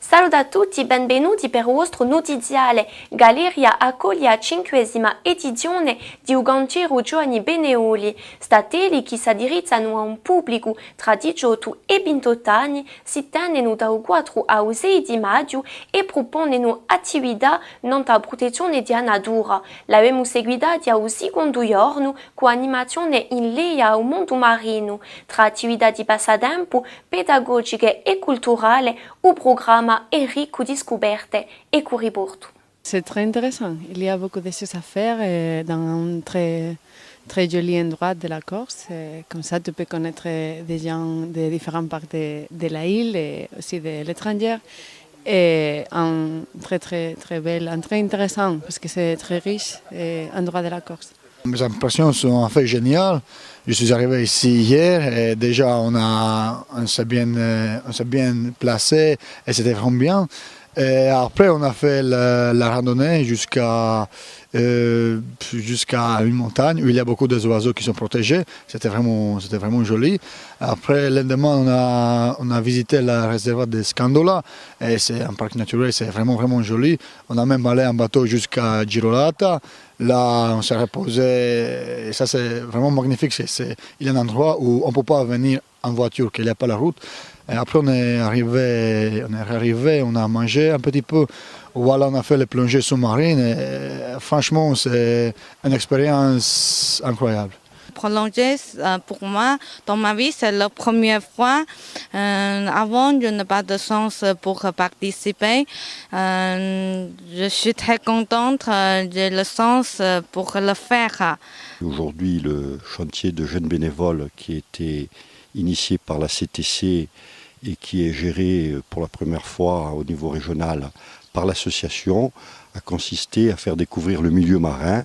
Saluto a tutti, benvenuti per il vostro notiziale. Galeria accoglie la 5ª edizione di un giro giovani beneoli. Statelli che si indirizzano a un pubblico tra 18 e 28 anni si tengono dal 4 al 6 di maggio e propongono attività non a protezione della natura. L'abbiamo seguita al secondo giorno con animazione in linea al mondo marino. Tra attività di passatempo, pedagogiche e culturali, il programma est riche de découvertes et riporto. C'est très intéressant. Il y a beaucoup de choses à faire dans un très joli endroit de la Corse. Et comme ça, tu peux connaître des gens de différentes parties de la île et aussi de l'étranger. Et un très bel, un très intéressant parce que c'est très riche endroit de la Corse. Mes impressions sont en fait géniales. Je suis arrivé ici hier et déjà on s'est bien placé et c'était vraiment bien. Et après on a fait la randonnée jusqu'à une montagne où il y a beaucoup d'oiseaux qui sont protégés. C'était vraiment joli. Après le lendemain on a visité la réserve de Scandola et c'est un parc naturel, c'est vraiment joli. On a même allé en bateau jusqu'à Girolata. Là, on s'est reposé, et ça c'est vraiment magnifique. Il y a un endroit où on ne peut pas venir en voiture, qu'il n'y a pas la route. Et après, on est arrivé, on a mangé un petit peu. Voilà, on a fait les plongées sous-marines. Et franchement, c'est une expérience incroyable. Prolonger, pour moi, dans ma vie, c'est la première fois. Avant, je n'ai pas de chance pour participer. Je suis très contente, j'ai le sens pour le faire. Aujourd'hui, le chantier de jeunes bénévoles qui a été initié par la CTC et qui est géré pour la première fois au niveau régional par l'association a consisté à faire découvrir le milieu marin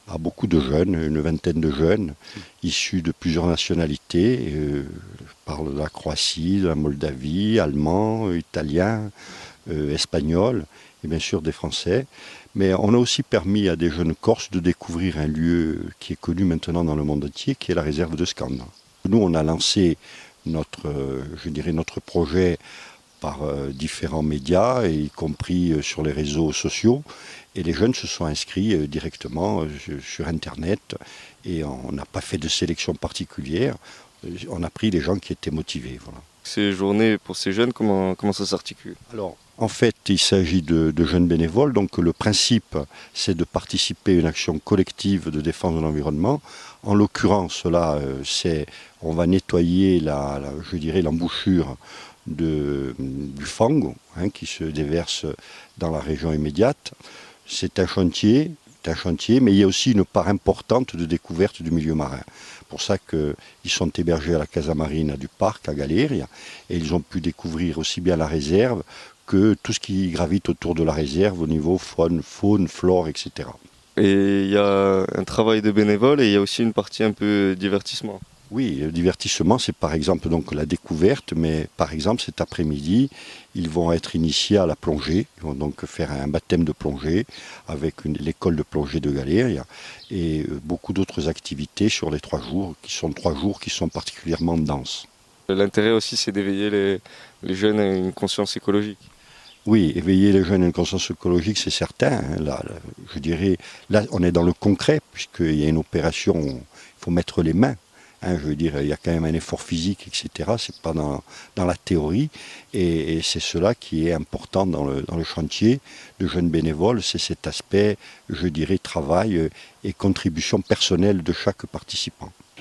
à beaucoup de jeunes, une vingtaine de jeunes, issus de plusieurs nationalités. Je parle de la Croatie, de la Moldavie, allemand, italien, espagnol et bien sûr des Français. Mais on a aussi permis à des jeunes Corses de découvrir un lieu qui est connu maintenant dans le monde entier, qui est la réserve de Scande. Nous, on a lancé notre projet par différents médias, y compris sur les réseaux sociaux. Et les jeunes se sont inscrits directement sur Internet et on n'a pas fait de sélection particulière. On a pris les gens qui étaient motivés. Voilà. Ces journées pour ces jeunes, comment ça s'articule? Alors, en fait, il s'agit de jeunes bénévoles. Donc le principe, c'est de participer à une action collective de défense de l'environnement. En l'occurrence, là, on va nettoyer l'embouchure du fango qui se déverse dans la région immédiate. C'est un chantier, mais il y a aussi une part importante de découverte du milieu marin. C'est pour ça qu'ils sont hébergés à la Casa Marina du parc, à Galeria, et ils ont pu découvrir aussi bien la réserve que tout ce qui gravite autour de la réserve au niveau faune, flore, etc. Et il y a un travail de bénévole et il y a aussi une partie un peu divertissement. Oui, le divertissement, c'est par exemple donc la découverte, mais par exemple cet après-midi, ils vont être initiés à la plongée. Ils vont donc faire un baptême de plongée avec l'école de plongée de Galeria et beaucoup d'autres activités sur les 3 jours, qui sont particulièrement denses. L'intérêt aussi, c'est d'éveiller les jeunes à une conscience écologique. Oui, éveiller les jeunes à une conscience écologique, c'est certain. Je dirais, là, on est dans le concret, puisqu'il y a une opération, il faut mettre les mains. Il y a quand même un effort physique, etc. C'est pas dans la théorie. Et c'est cela qui est important dans le chantier de jeunes bénévoles. C'est cet aspect, travail et contribution personnelle de chaque participant.